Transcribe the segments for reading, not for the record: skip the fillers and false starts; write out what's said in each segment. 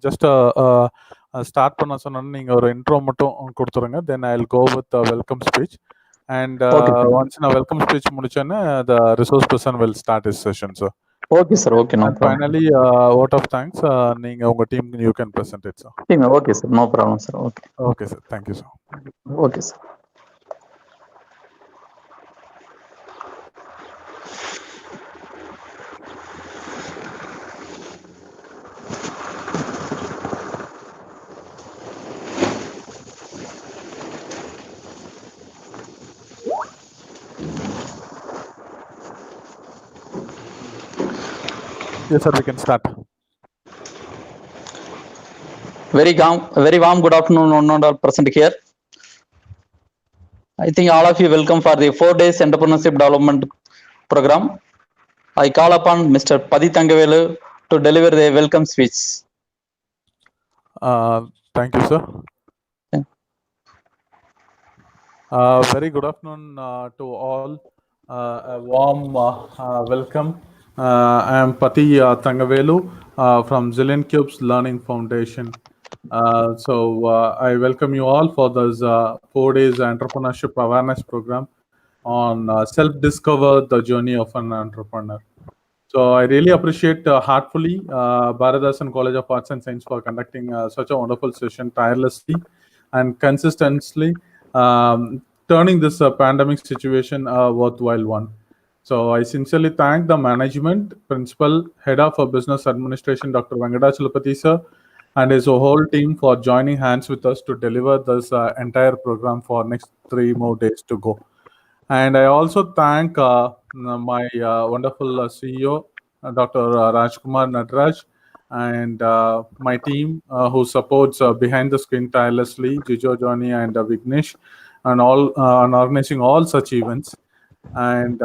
just start பண்ண சொன்னா நீங்க ஒரு intro மட்டும் கொடுத்துருங்க. Then I'll go with the welcome speech. And once in a welcome speech முடிச்சோன்னே the resource person will start his session, sir. Okay, sir. Okay, no And problem. finally, vote of thanks. நீங்க உங்க team you can present it, sir. Okay, sir. No problem, sir. Okay. Okay, sir. Thank you, sir. Okay, sir. Yes, sir. We can start. Very warm good afternoon, one and all present here. I think all of you welcome for the 4 days entrepreneurship development program. I call upon Mr. Padi Thangavelu to deliver the welcome speech. Thank you, sir. Very good afternoon to all. A warm welcome. I am Pati Thangavelu from Zillion Cubes Learning Foundation. So I welcome you all for this 4 days entrepreneurship awareness program on self-discover the journey of an entrepreneur. So I really appreciate heartfully Bharathidasan College of Arts and Science for conducting such a wonderful session tirelessly and consistently, turning this pandemic situation a worthwhile one. So I sincerely thank the management, principal, head of business administration, Dr. Venkatachalapati sir, and his whole team for joining hands with us to deliver this entire program for next 3 more days to go. And I also thank my wonderful CEO, Dr. Rajkumar Nadraj, and my team who supports behind the screen tirelessly, Jijo, Johnny, and Vignesh, and all on organizing all such events. And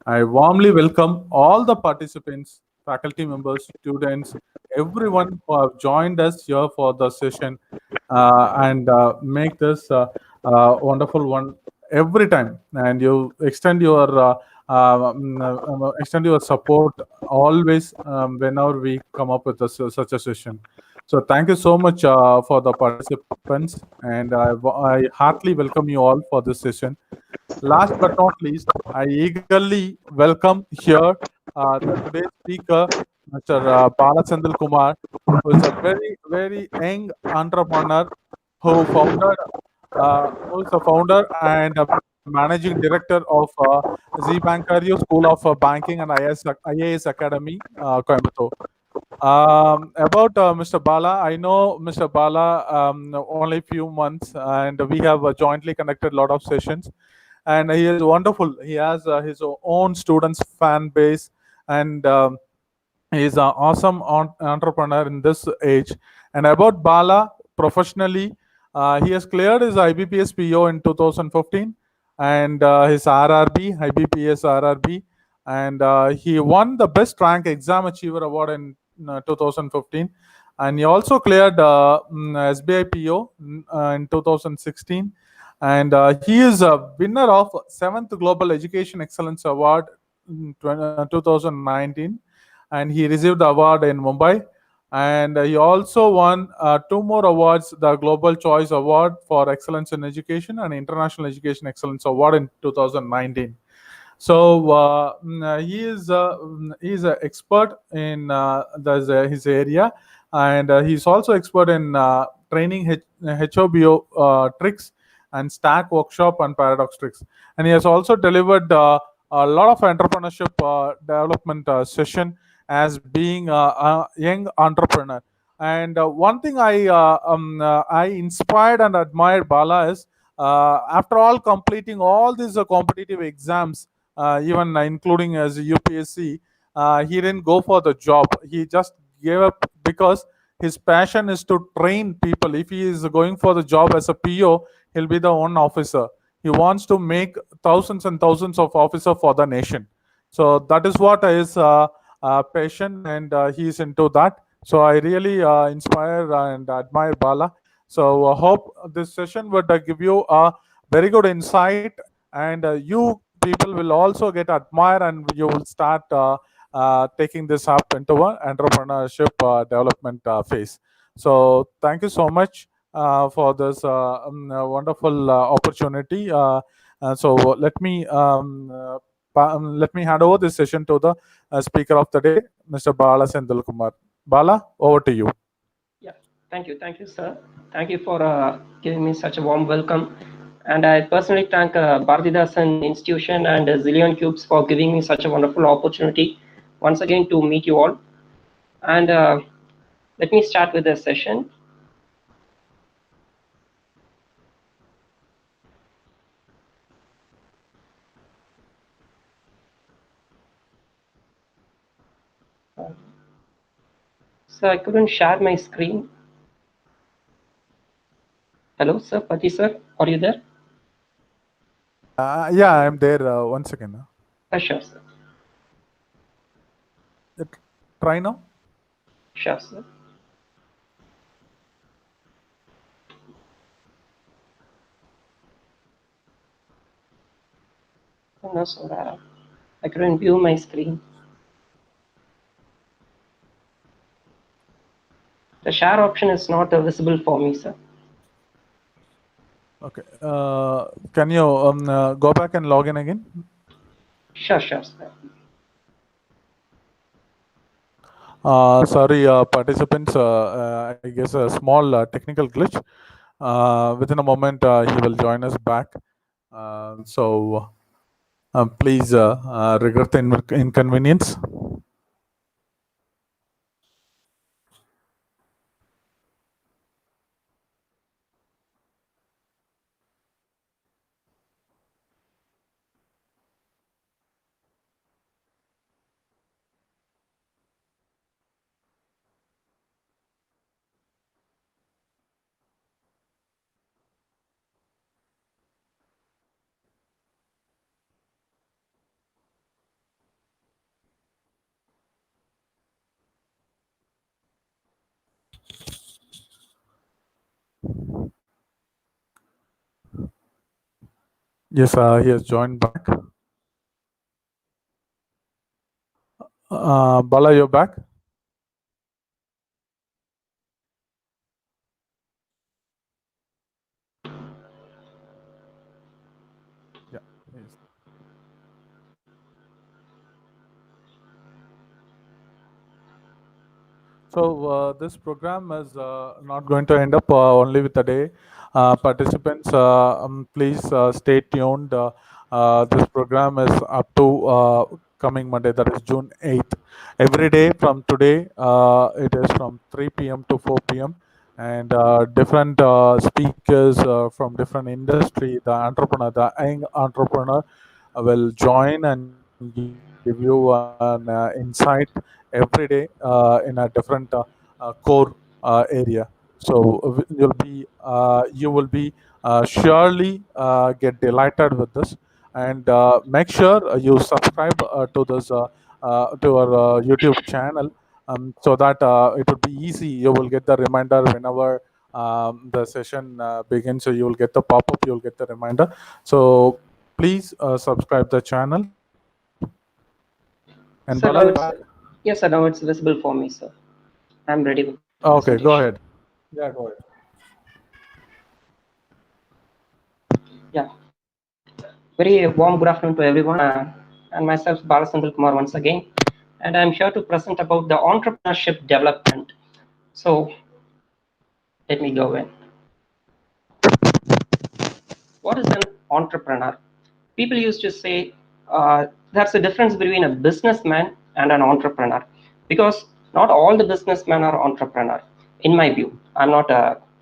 I warmly welcome all the participants, faculty members, students, everyone who have joined us here for the session and make this wonderful one every time. And you extend your support always whenever we come up with such a session. So thank you so much for the participants, and I heartily welcome you all for this session. Last but not least, I eagerly welcome here the today's speaker, Mr. Bala Sandil Kumar, who is a very young entrepreneur who is a founder and a managing director of Z Bancario School of Banking and IAS Academy, Coimbatore. About Mr. Bala, I know Mr. Bala only few months, and we have jointly conducted a lot of sessions. And he is wonderful. He has his own students fan base, and he is an awesome entrepreneur in this age. And about Bala, professionally, he has cleared his IBPS PO in 2015 and his RRB, IBPS RRB, and he won the Best Rank Exam Achiever Award in 2015. And he also cleared SBI PO in 2016. And he is a winner of 7th Global Education Excellence Award in 2019. And he received the award in Mumbai. And he also won 2 more awards, the Global Choice Award for Excellence in Education and International Education Excellence Award in 2019. So he is an expert in his area, and he's also expert in training HOBO tricks and stack workshop and paradox tricks. And he has also delivered a lot of entrepreneurship development session as being a young entrepreneur. And one thing I inspired and admired Bala is after all completing all these competitive exams, even including as UPSC, he didn't go for the job. He just gave up because his passion is to train people. If he is going for the job as a PO, he'll be the one officer. He wants to make thousands and thousands of officers for the nation. So that is what is passion, and he is into that. So I really inspire and admire Bala. So I hope this session would give you a very good insight, and you people will also get admire, and you will start taking this up into an entrepreneurship development phase. So thank you so much for this wonderful opportunity. So let me hand over this session to the speaker of the day, Mr. Bala Sendulkumar. Bala, over to you. Yeah, thank you, sir. Thank you for giving me such a warm welcome. And I personally thank Bharathidasan Institution and Zillion Cubes for giving me such a wonderful opportunity once again to meet you all. And let me start with the session. So I couldn't share my screen. Hello, sir, Pati sir, are you there? Yeah, I'm there. One second. Sure, sir. Try now. Sure, sir. No, sir. I couldn't view my screen. The share option is not visible for me, sir. Okay. Can you go back and log in again? Sure, sir. Sorry, participants. I guess a small technical glitch. Within a moment, he will join us back. So please regret the inconvenience. Yes, he has joined back. Bala, you're back. Yeah. Yes. So this program is not going to end up only with a day. Participants, please stay tuned. This program is up to coming Monday, that is June 8th. Every day from today, it is from 3 p.m. to 4 p.m. And different speakers from different industry, the young entrepreneur will join and give you an insight every day in a different core area. So you will be surely get delighted with this, and make sure you subscribe to this to our YouTube channel, so that it will be easy. You will get the reminder whenever the session begins. So you will get the pop-up, you will get the reminder. So please subscribe the channel. And Sir, Bala, now you it's back? yes, sir. Now it's visible for me, sir. I'm ready with the Okay, go presentation. ahead. Yeah, go ahead. Yeah, very warm good afternoon to everyone, and myself, Bharathidasan Kumar, once again, and I'm here to present about the entrepreneurship development. So let me go in. What is an entrepreneur? People used to say that's the difference between a businessman and an entrepreneur, because not all the businessmen are entrepreneur. In my view, I'm not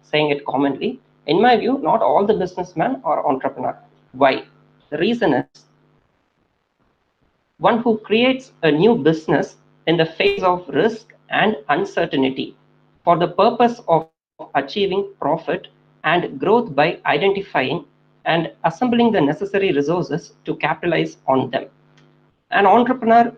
saying it commonly. In my view, not all the businessmen are entrepreneur. Why? The reason is one who creates a new business in the face of risk and uncertainty for the purpose of achieving profit and growth by identifying and assembling the necessary resources to capitalize on them. An entrepreneur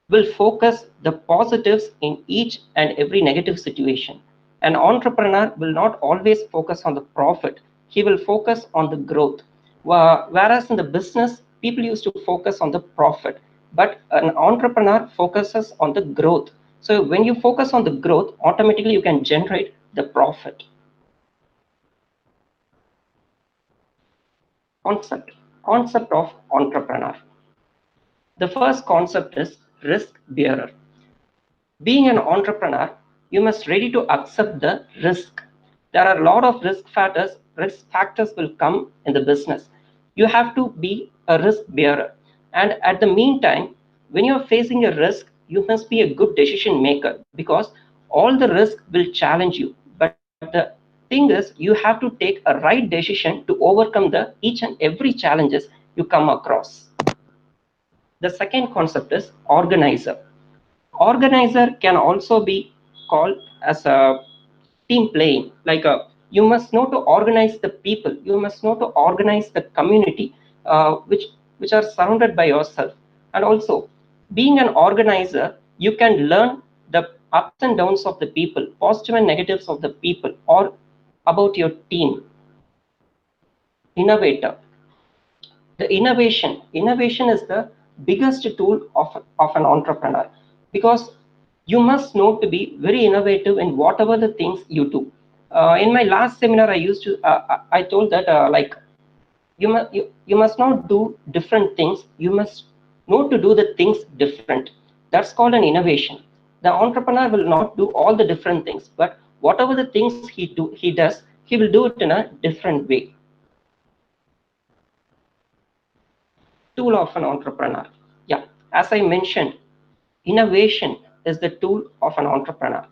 will focus the positives in each and every negative situation. An entrepreneur will not always focus on the profit, he will focus on the growth. Whereas in the business, people used to focus on the profit. but an entrepreneur focuses on the growth. So when you focus on the growth, automatically you can generate the profit. Concept of entrepreneur. The first concept is risk bearer. Being an entrepreneur, you must ready to accept the risk. There are a lot of risk factors will come in the business. You have to be a risk bearer, and at the meantime, when you are facing a risk, you must be a good decision maker, because all the risk will challenge you, but the thing is you have to take a right decision to overcome the each and every challenges you come across. The second concept is organizer. Organizer can also be called as a team playing. Like you must know to organize the people, you must know to organize the community, which are surrounded by yourself. And also, being an organizer, you can learn the ups and downs of the people, positive and negatives of the people, or about your team. Innovator. The innovation is the biggest tool of an entrepreneur, because you must know to be very innovative in whatever the things you do. In my last seminar, I told that like you must not do different things, you must know to do the things different. That's called an innovation. The entrepreneur will not do all the different things, but whatever the things he does, he will do it in a different way. Tool of an entrepreneur. Yeah, as I mentioned, innovation is the tool of an entrepreneur.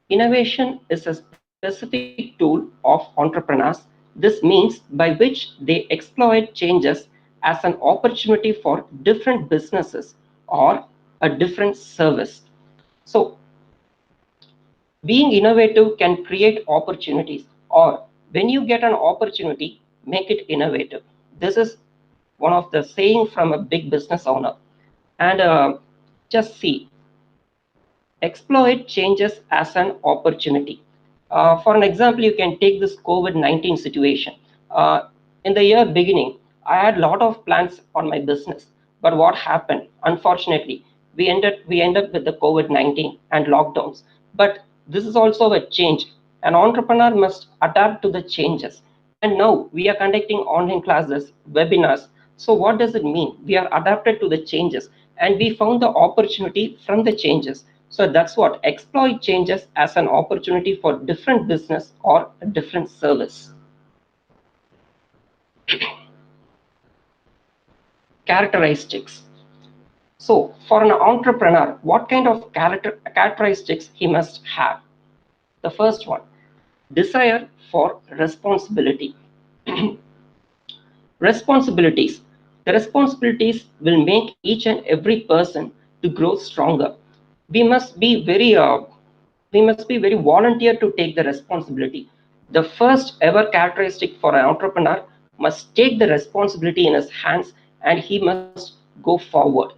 Innovation is a specific tool of entrepreneurs. This means by which they exploit changes as an opportunity for different businesses or a different service. So being innovative can create opportunities, or when you get an opportunity, make it innovative. This is one of the saying from a big business owner. And just see, exploit changes as an opportunity. For an example, you can take this COVID-19 situation. In the year beginning, I had a lot of plans on my business, but what happened? Unfortunately, we ended with the COVID-19 and lockdowns. But this is also a change. An entrepreneur must adapt to the changes. And now we are conducting online classes, webinars. So what does it mean? We are adapted to the changes, and we found the opportunity from the changes. So that's what exploit changes as an opportunity for different business or a different service. Characteristics. So for an entrepreneur, what kind of characteristics he must have? The first one, desire for responsibility. Responsibilities. The responsibilities will make each and every person to grow stronger. We must be very volunteer to take the responsibility. The first ever characteristic for an entrepreneur must take the responsibility in his hands, and he must go forward.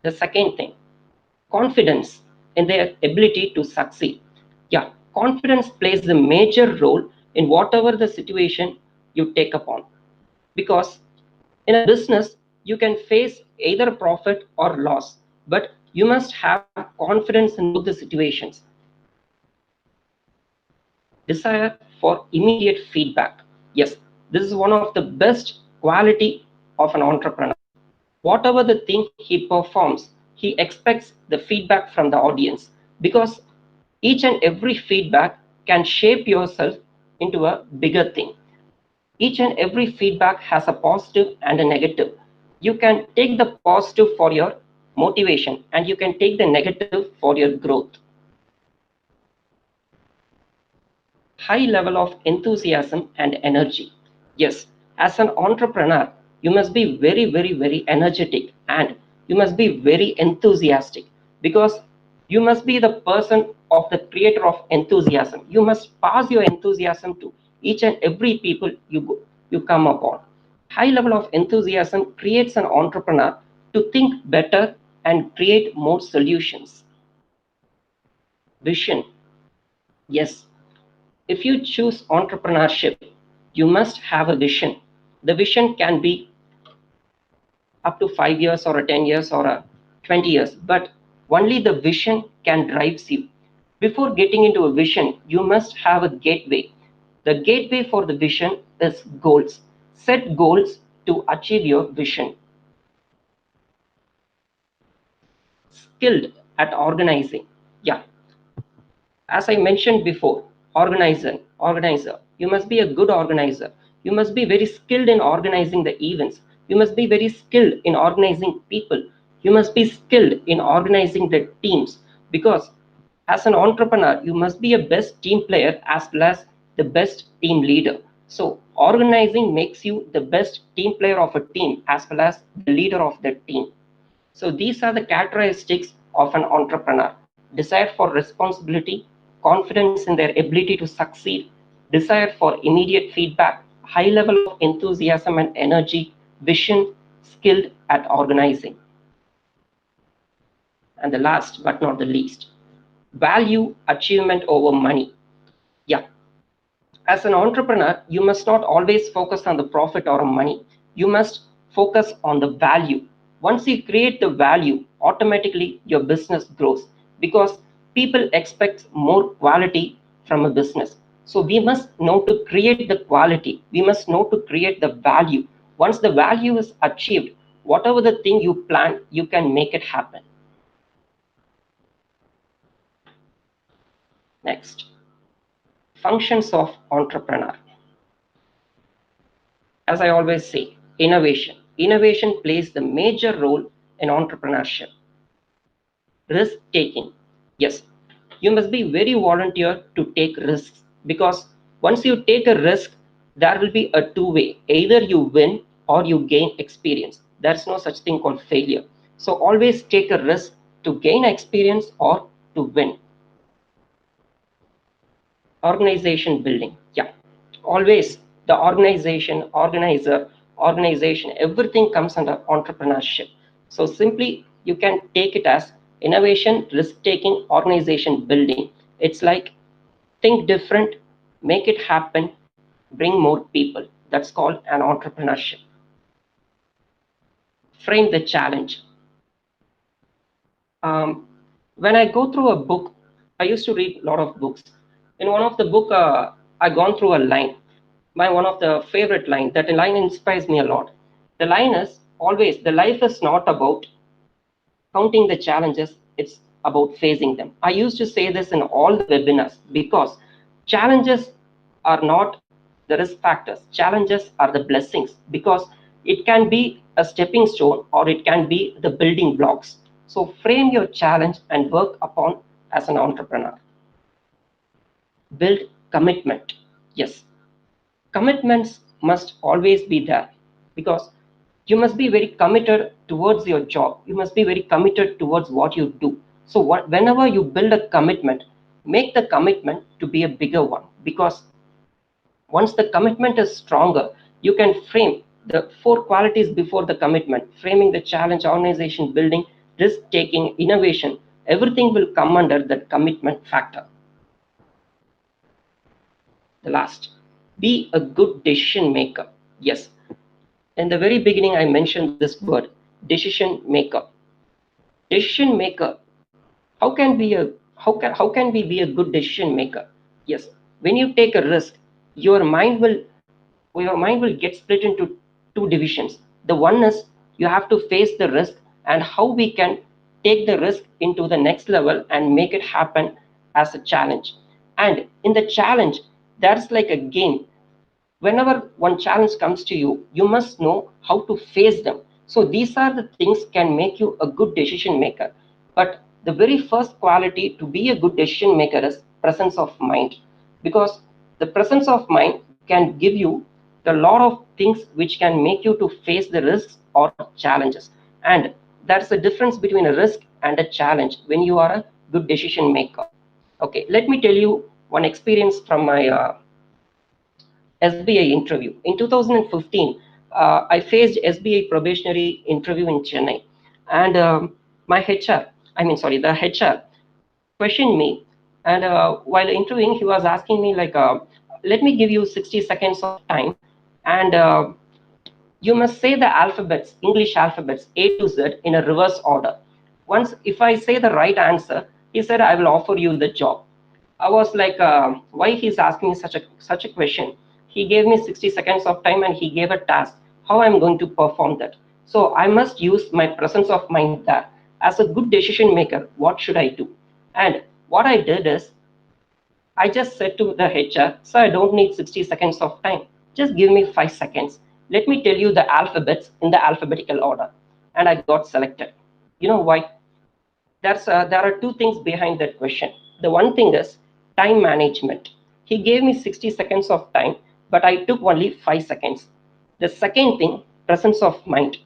The second thing, confidence in their ability to succeed. Yeah, confidence plays a major role in whatever the situation you take upon, because in a business you can face either profit or loss, but you must have confidence in both the situations. Desire for immediate feedback. Yes, this is one of the best quality of an entrepreneur. Whatever the thing he performs, he expects the feedback from the audience, because each and every feedback can shape yourself into a bigger thing. Each and every feedback has a positive and a negative. You can take the positive for your motivation, and you can take the negative for your growth. High level of enthusiasm and energy. Yes, as an entrepreneur, you must be very energetic, and you must be very enthusiastic, because you must be the person of the creator of enthusiasm. You must pass your enthusiasm to each and every people you come upon. High level of enthusiasm creates an entrepreneur to think better and create more solutions. Vision. Yes, if you choose entrepreneurship, you must have a vision. The vision can be up to 5 years or a 10 years or a 20 years, but only the vision can drive you. Before getting into a vision, you must have a gateway. The gateway for the vision is goals. Set goals to achieve your vision. Skilled at organizing. Yeah, as I mentioned before, organizer. You must be a good organizer. You must be very skilled in organizing the events. You must be very skilled in organizing people. You must be skilled in organizing the teams, because as an entrepreneur, you must be a best team player as well as the best team leader. So organizing makes you the best team player of a team as well as the leader of the team. So these are the characteristics of an entrepreneur: desire for responsibility, confidence in their ability to succeed, desire for immediate feedback, high level of enthusiasm and energy, vision, skilled at organizing. And the last but not the least, value achievement over money. Yeah, as an entrepreneur, you must not always focus on the profit or money. You must focus on the value. Once you create the value, automatically your business grows, because people expect more quality from a business. So we must know to create the quality. We must know to create the value. Once the value is achieved, whatever the thing you plan, you can make it happen. Next, functions of entrepreneur. As I always say, innovation. Innovation plays the major role in entrepreneurship. Risk taking. Yes, you must be very volunteer to take risks, because once you take a risk, there will be a two-way. Either you win or you gain experience. There's no such thing called failure. So always take a risk to gain experience or to win. Organization building. Yeah, always the organization, everything comes under entrepreneurship. So simply you can take it as innovation, risk taking, organization building. It's like think different, make it happen, bring more people. That's called an entrepreneurship. Frame the challenge. When I go through a book, I used to read a lot of books. In one of the book, I gone through a line. My one of the favorite line. That line inspires me a lot. The line is always: the life is not about counting the challenges; it's about facing them. I used to say this in all the webinars, because challenges are not the risk factors. Challenges are the blessings, because it can be a stepping stone or it can be the building blocks. So frame your challenge and work upon as an entrepreneur. Build commitment. Yes, commitments must always be there, because you must be very committed towards your job. You must be very committed towards what you do. So whenever you build a commitment, make the commitment to be a bigger one, because once the commitment is stronger, you can frame the four qualities before the commitment: framing the challenge, organization building, risk taking, innovation. Everything will come under that commitment factor. The last, be a good decision maker. Yes, in the very beginning, I mentioned this word, decision maker. Decision maker. How can we be a good decision maker? Yes, when you take a risk, your mind will get split into two divisions. The one is you have to face the risk, and how we can take the risk into the next level and make it happen as a challenge. And in the challenge, that's like a game. Whenever one challenge comes to you, you must know how to face them. So these are the things can make you a good decision maker. But the very first quality to be a good decision maker is presence of mind, because the presence of mind can give you a lot of things which can make you to face the risks or challenges. And that's the difference between a risk and a challenge when you are a good decision maker. Okay, let me tell you one experience from my SBI interview. In 2015, I faced SBI probationary interview in Chennai, and my HR, the HR questioned me, and while interviewing, he was asking me like, "Let me give you 60 seconds of time, and You must say the alphabets, English alphabets, A to Z in a reverse order. Once, if I say the right answer, he said, I will offer you the job. I was like, why he's asking such a question? He gave me 60 seconds of time and he gave a task. How I'm going to perform that? So I must use my presence of mind there. As a good decision maker, what should I do? And what I did is I just said to the HR, so I don't need 60 seconds of time. Just give me 5 seconds. Let me tell you the alphabets in the alphabetical order. And I got selected. You know why? There are two things behind that question. The one thing is time management. He gave me 60 seconds of time, but I took only 5 seconds. The second thing, presence of mind.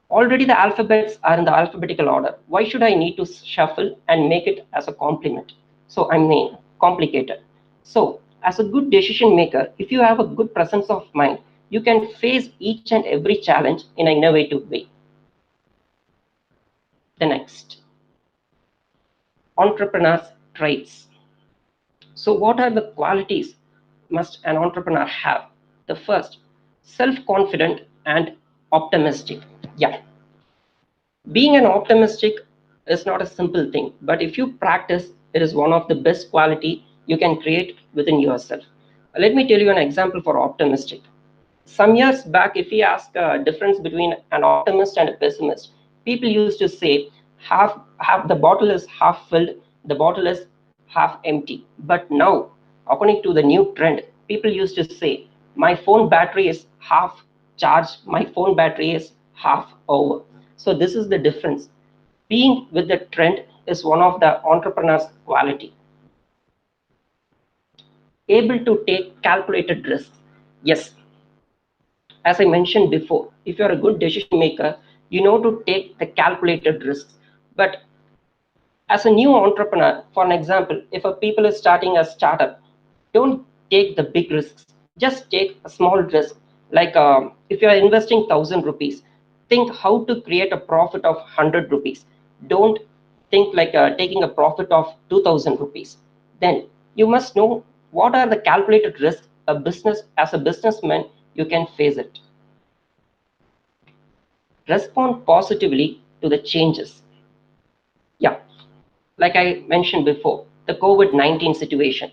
Already the alphabets are in the alphabetical order. Why should I need to shuffle and make it as a complement? So I mean, complicated. So as a good decision maker, if you have a good presence of mind, you can face each and every challenge in an innovative way. The next, entrepreneurs traits. So what are the qualities must an entrepreneur have? The first, self-confident and optimistic. Yeah, being an optimistic is not a simple thing, but if you practice, it is one of the best quality you can create within yourself. Let me tell you an example for optimistic. Some years back, if we ask a difference between an optimist and a pessimist, people used to say half the bottle is half filled, the bottle is half empty. But now, according to the new trend, people used to say my phone battery is half charged, my phone battery is half over. So this is the difference. Being with the trend is one of the entrepreneur's quality. Able to take calculated risks. Yes, as I mentioned before, if you're a good decision maker, you know to take the calculated risks. But as a new entrepreneur, for an example, if a people is starting a startup, don't take the big risks. Just take a small risk. Like if you are investing 1,000 rupees, think how to create a profit of 100 rupees. Don't think like taking a profit of 2,000 rupees. Then you must know what are the calculated risks a business as a businessman you can face it. Respond positively to the changes. Yeah, like I mentioned before, the COVID-19 situation.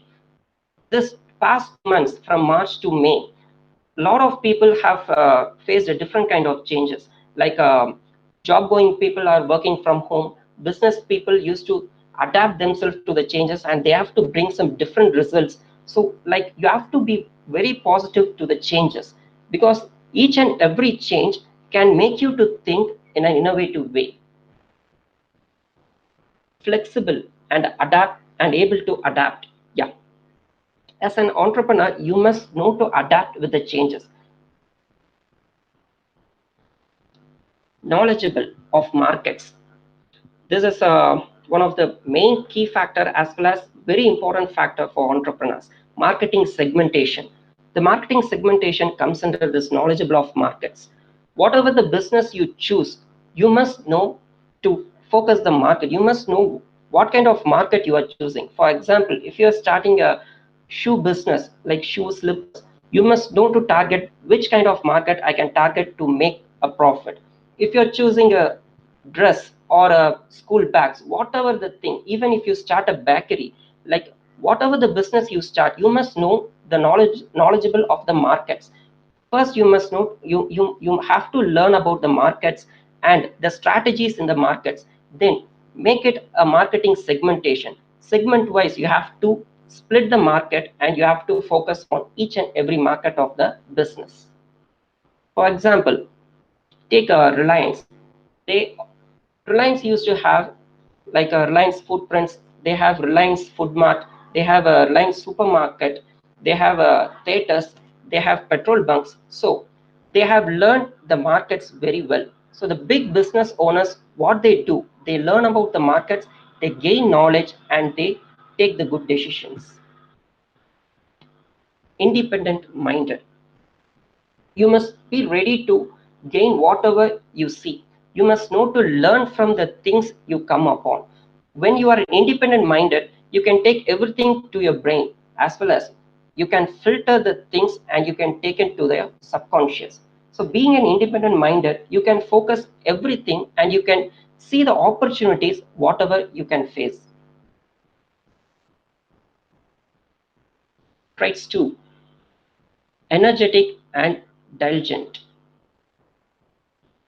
This past 2 months from March to May, a lot of people have faced a different kind of changes. Like job going people are working from home. Business people used to adapt themselves to the changes and they have to bring some different results. So like you have to be very positive to the changes because each and every change can make you to think in an innovative way. Flexible and adapt and able to adapt. Yeah, as an entrepreneur, you must know to adapt with the changes. Knowledgeable of markets. This is one of the main key factor as well as very important factor for entrepreneurs. Marketing segmentation. The marketing segmentation comes under this knowledgeable of markets. Whatever the business you choose, you must know to focus the market. You must know what kind of market you are choosing. For example, if you are starting a shoe business like shoe slippers, you must know to target which kind of market I can target to make a profit. If you're choosing a dress or a school bags, whatever the thing, even if you start a bakery, like whatever the business you start, you must know the knowledgeable of the markets. First you must know, you have to learn about the markets and the strategies in the markets. Then make it a marketing segmentation. Segment wise you have to split the market and you have to focus on each and every market of the business. For example, take a Reliance. They Reliance used to have like a Reliance Footprints. They have Reliance Food Mart. They have a Reliance Supermarket. They have a theaters. They have petrol bunks. So they have learned the markets very well. So the big business owners, what they do, they learn about the markets, they gain knowledge, and they take the good decisions. Independent minded. You must be ready to gain whatever you see. You must know to learn from the things you come upon. When you are independent minded, you can take everything to your brain as well as you can filter the things and you can take it to the subconscious. So being an independent minded, you can focus everything and you can see the opportunities, whatever you can face. Traits 2, energetic and diligent.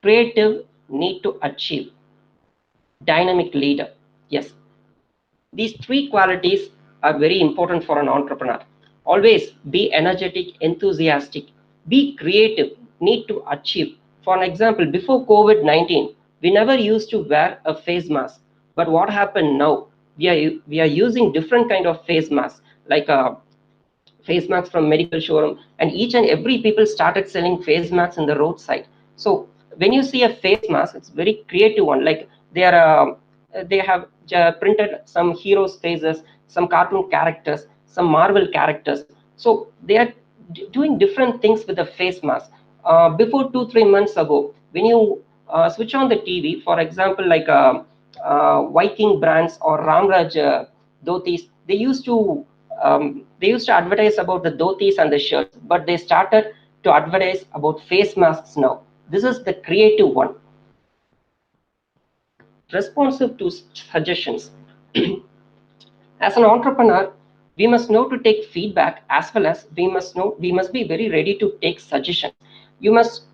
Creative, need to achieve. Dynamic leader. Yes, these three qualities are very important for an entrepreneur. Always be energetic, enthusiastic, be creative, need to achieve. For an example, before COVID-19, we never used to wear a face mask. But what happened now? We are using different kind of face masks, like face masks from medical showroom, and each and every people started selling face masks in the roadside. So when you see a face mask, it's very creative one, like they have printed some heroes faces, some cartoon characters, some Marvel characters. So they are doing different things with the face mask. Before 2-3 months ago, when you switch on the TV, for example, like Viking brands or Ramraj dhotis, they used to advertise about the dhotis and the shirts, but they started to advertise about face masks now. This is the creative one. Responsive to suggestions. As an entrepreneur, we must know to take feedback, as well as we must be very ready to take suggestions. You must,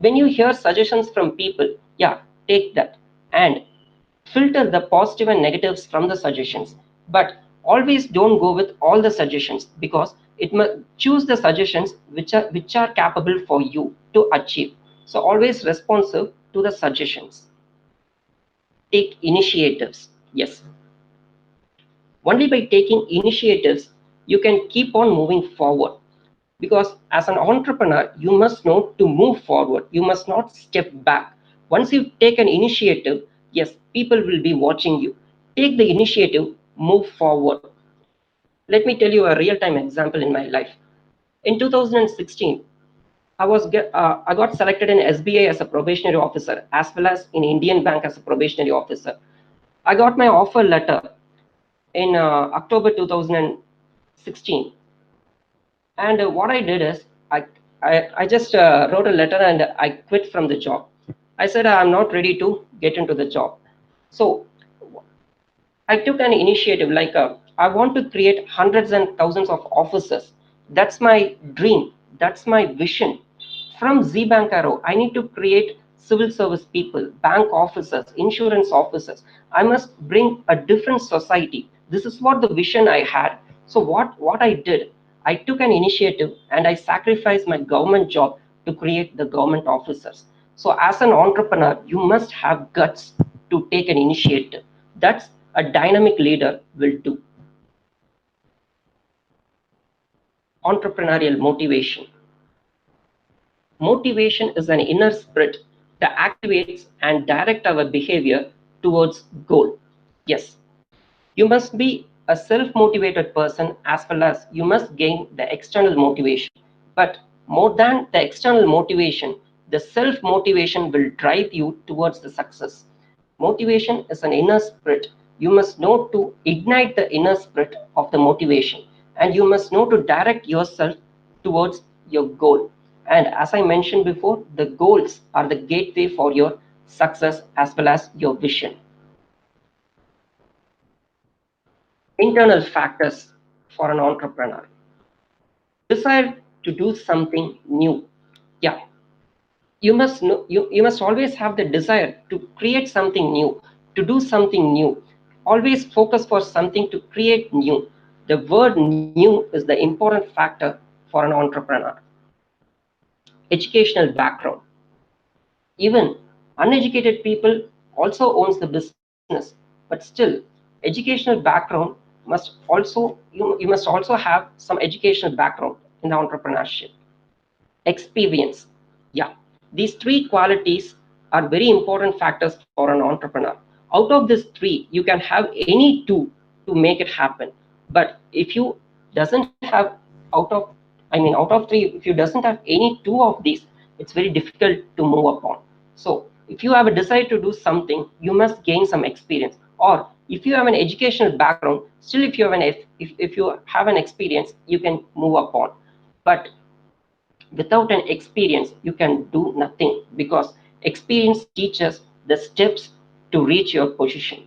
when you hear suggestions from people, yeah, take that and filter the positive and negatives from the suggestions. But always don't go with all the suggestions, because it must choose the suggestions which are capable for you to achieve. So always responsive to the suggestions. Take initiatives. Yes, only by taking initiatives you can keep on moving forward, because as an entrepreneur you must know to move forward, you must not step back. Once you take an initiative, yes, people will be watching you. Take the initiative, move forward. Let me tell you a real-time example in my life. In 2016, I got selected in SBI as a probationary officer, as well as in Indian Bank as a probationary officer. I got my offer letter in October 2016. And what I did is I just wrote a letter and I quit from the job. I said I'm not ready to get into the job. So I took an initiative, like I want to create hundreds and thousands of offices. That's my dream. That's my vision. From Z Bank Arrow, I need to create civil service people, bank officers, insurance officers. I must bring a different society. This is what the vision I had. So what I did, I took an initiative and I sacrificed my government job to create the government officers. So as an entrepreneur, you must have guts to take an initiative. That's a dynamic leader will do. Entrepreneurial motivation. Motivation is an inner spirit that activates and directs our behavior towards goal. Yes, you must be a self-motivated person, as well as you must gain the external motivation. But more than the external motivation, the self-motivation will drive you towards the success. Motivation is an inner spirit. You must know to ignite the inner spirit of the motivation, and you must know to direct yourself towards your goal. And as I mentioned before, the goals are the gateway for your success as well as your vision. Internal factors for an entrepreneur. Desire to do something new. Yeah, you must know, you must always have the desire to create something new, to do something new. Always focus for something to create new. The word new is the important factor for an entrepreneur. Educational background. Even uneducated people also owns the business, but still educational background must also, you must also have some educational background in the entrepreneurship. Experience. Yeah, these three qualities are very important factors for an entrepreneur. Out of these three, you can have any two to make it happen. But if you doesn't have out of three, if you doesn't have any two of these, it's very difficult to move upon. So if you have a desire to do something, you must gain some experience. Or if you have an educational background, still if you have an if you have an experience, you can move upon. But Without an experience, you can do nothing, because experience teaches the steps to reach your position.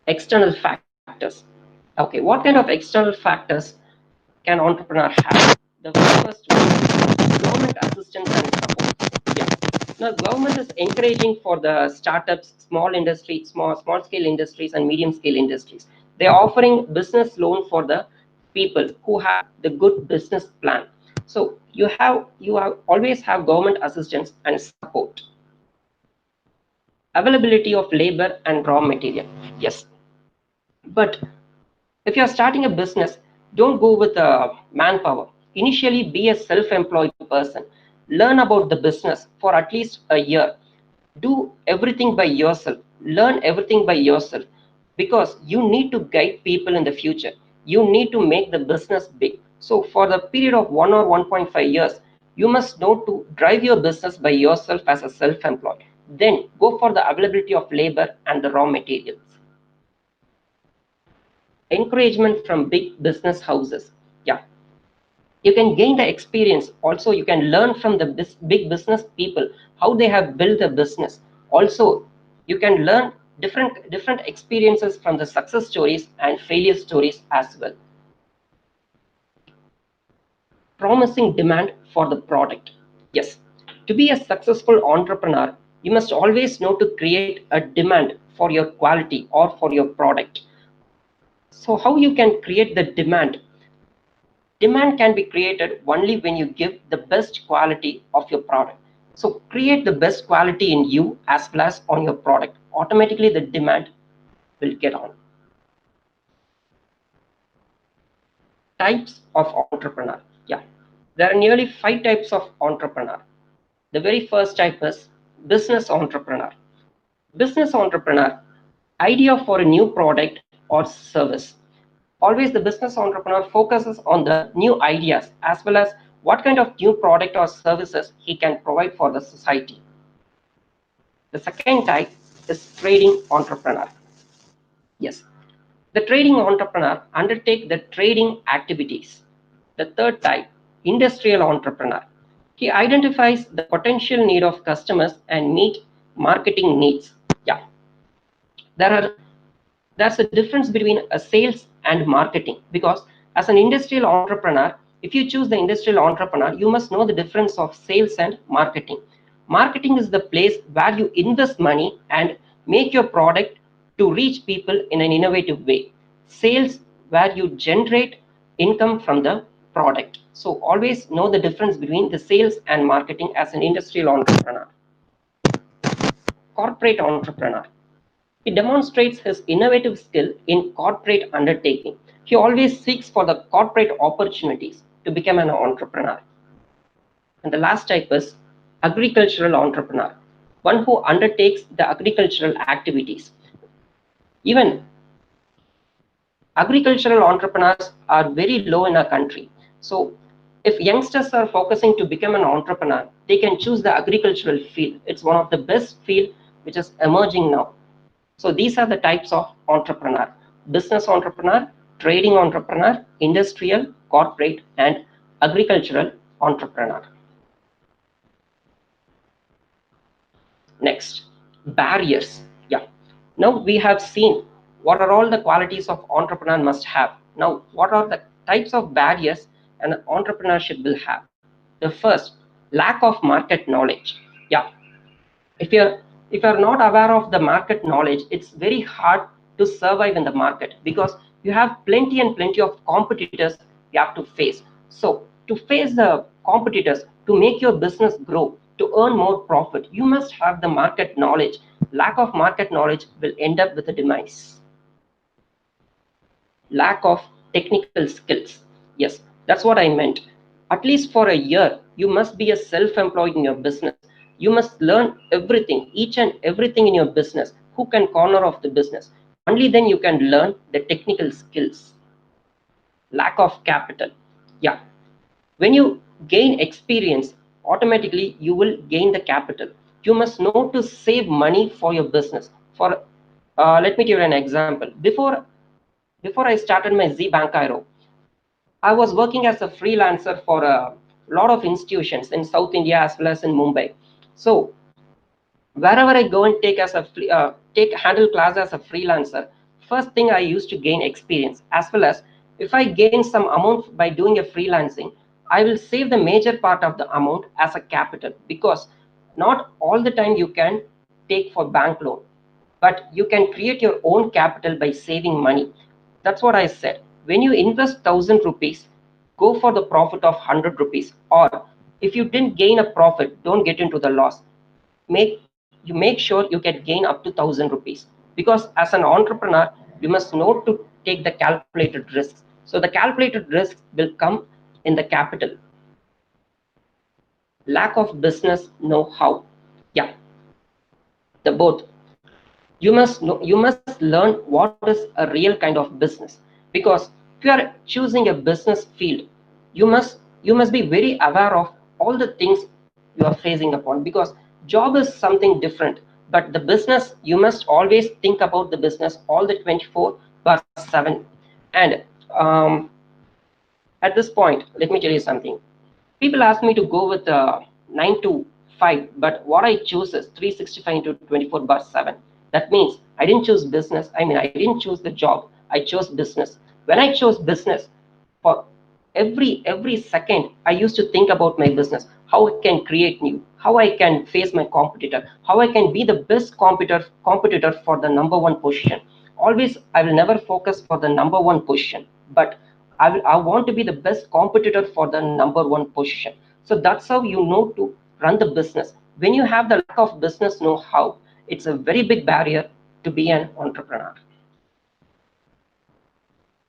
External factors. Okay, what kind of external factors can entrepreneur have? The first one, government assistance and support. Yeah. Now, government is encouraging for the startups, small industry, small scale industries, and medium scale industries. They are offering business loan for the people who have the good business plan. So you have always have government assistance and support. Availability of labor and raw material. Yes, but if you're starting a business, don't go with manpower. Initially, be a self-employed person. Learn about the business for at least a year. Do everything by yourself. Learn everything by yourself, because you need to guide people in the future. You need to make the business big. So for the period of 1 or 1.5 years, you must know to drive your business by yourself as a self-employed. Then go for the availability of labor and the raw materials. Encouragement from big business houses. Yeah, you can gain the experience. Also, you can learn from the big business people how they have built a business. Also, you can learn different experiences from the success stories and failure stories as well. Promising demand for the product. Yes, to be a successful entrepreneur, you must always know to create a demand for your quality or for your product. So how you can create the demand? Demand can be created only when you give the best quality of your product. So create the best quality in you as well as on your product. Automatically the demand will get on. Types of entrepreneur. Yeah, there are nearly 5 types of entrepreneur. The very first type is business entrepreneur. Business entrepreneur, idea for a new product or service. Always the business entrepreneur focuses on the new ideas as well as what kind of new product or services he can provide for the society. The second type is trading entrepreneur. Yes, the trading entrepreneur undertake the trading activities. The third type, industrial entrepreneur. He identifies the potential need of customers and meet marketing needs. Yeah, there are there's a difference between a sales and marketing, because as an industrial entrepreneur, if you choose the industrial entrepreneur, you must know the difference of sales and marketing. Marketing is the place where you invest money and make your product to reach people in an innovative way. Sales, where you generate income from the product. So always know the difference between the sales and marketing as an industrial entrepreneur. Corporate entrepreneur. He demonstrates his innovative skill in corporate undertaking. He always seeks for the corporate opportunities to become an entrepreneur. And the last type is agricultural entrepreneur, one who undertakes the agricultural activities. Even agricultural entrepreneurs are very low in our country. So if youngsters are focusing to become an entrepreneur, they can choose the agricultural field. It's one of the best field which is emerging now. So these are the types of entrepreneur: business entrepreneur, trading entrepreneur, industrial, corporate, and agricultural entrepreneur. Next, barriers. Yeah. Now we have seen what are all the qualities of entrepreneur must have. Now, what are the types of barriers an entrepreneurship will have? The first, lack of market knowledge. Yeah. If you're not aware of the market knowledge, it's very hard to survive in the market, because you have plenty and plenty of competitors you have to face. So to face the competitors, to make your business grow, to earn more profit, you must have the market knowledge. Lack of market knowledge will end up with a demise. Lack of technical skills. Yes, that's what I meant. At least for a year, you must be a self-employed in your business. You must learn everything, each and everything in your business. Who can corner of the business? Only then you can learn the technical skills. Lack of capital. Yeah, when you gain experience, automatically you will gain the capital. You must know to save money for your business. For let me give you an example. Before I started my Z Bank IRO, I was working as a freelancer for a lot of institutions in South India as well as in Mumbai. So wherever I go and take handle class as a freelancer, first thing I used to gain experience, as well as if I gain some amount by doing a freelancing, I will save the major part of the amount as a capital, because not all the time you can take for bank loan, but you can create your own capital by saving money. That's what I said. When you invest 1,000 rupees, go for the profit of 100 rupees. Or if you didn't gain a profit, don't get into the loss. Make sure you get gain up to 1,000 rupees, because as an entrepreneur you must know to take the calculated risks. So the calculated risks will come in the capital. Lack of business know-how. Yeah, the both. You must learn what is a real kind of business, because if you are choosing a business field, you must be very aware of all the things you are facing upon, because job is something different, but the business, you must always think about the business all the 24/7. And um, at this point, let me tell you something. People ask me to go with 9 to 5, but what I choose is 365 into 24/7. That means I didn't choose business. I mean, I didn't choose the job. I chose business. When I chose business, for every second, I used to think about my business, how I can create new, how I can face my competitor, how I can be the best competitor for the number one position. Always, I will never focus for the number one position, but I want to be the best competitor for the number one position. So that's how you know to run the business. When you have the lack of business know-how, it's a very big barrier to be an entrepreneur.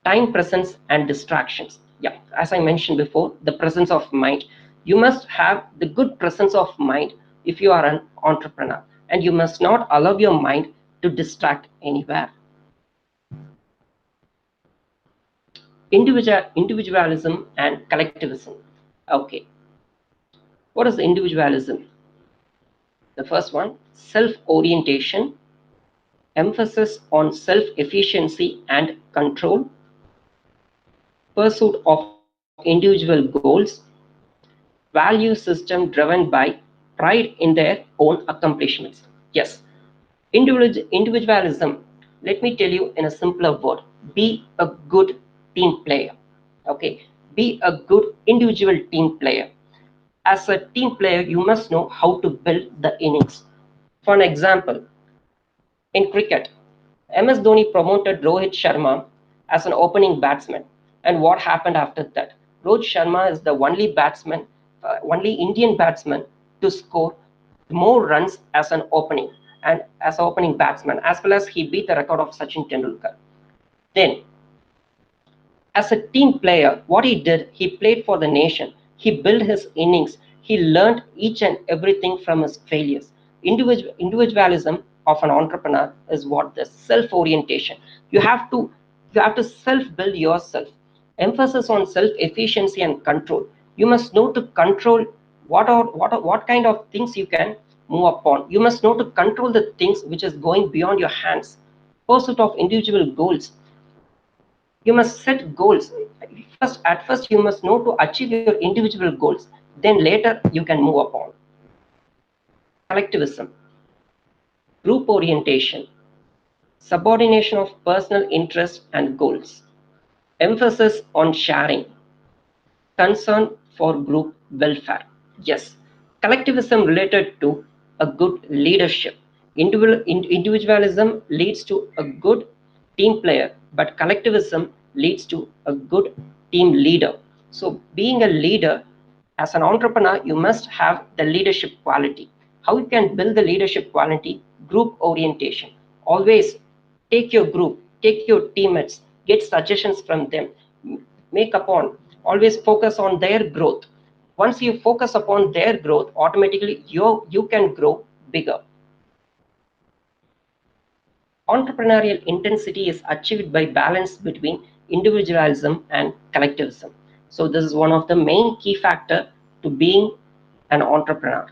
Time, presence, and distractions. Yeah, as I mentioned before, the presence of mind. You must have the good presence of mind if you are an entrepreneur, and you must not allow your mind to distract anywhere. Individualism and collectivism. Okay, what is individualism? The first one, self-orientation, emphasis on self-efficiency and control, pursuit of individual goals, value system driven by pride in their own accomplishments. Yes, individualism, let me tell you in a simpler word, be a good team player. Okay, be a good individual team player. As a team player, you must know how to build the innings. For an example, in cricket, MS Dhoni promoted Rohit Sharma as an opening batsman. And what happened after that? Rohit Sharma is the only Indian batsman to score more runs as an opening and as an opening batsman, as well as he beat the record of Sachin Tendulkar. Then, as a team player, what he did, he played for the nation. He built his innings. He learned each and everything from his failures. Individualism of an entrepreneur is what the self-orientation. You have to self-build yourself. Emphasis on self-efficiency and control. You must know to control what kind of things you can move upon. You must know to control the things which is going beyond your hands. Pursuit of individual goals. You must set goals. At first you must know to achieve your individual goals, then later you can move upon. Collectivism, group orientation, subordination of personal interests and goals, emphasis on sharing, concern for group welfare. Yes, collectivism related to a good leadership. Individualism leads to a good team player, but collectivism leads to a good team leader. So, being a leader as an entrepreneur, you must have the leadership quality. How you can build the leadership quality? Group orientation. Always take your group, take your teammates, get suggestions from them, make upon, always focus on their growth. Once you focus upon their growth, automatically you can grow bigger. Entrepreneurial intensity is achieved by balance between individualism and collectivism. So this is one of the main key factor to being an entrepreneur.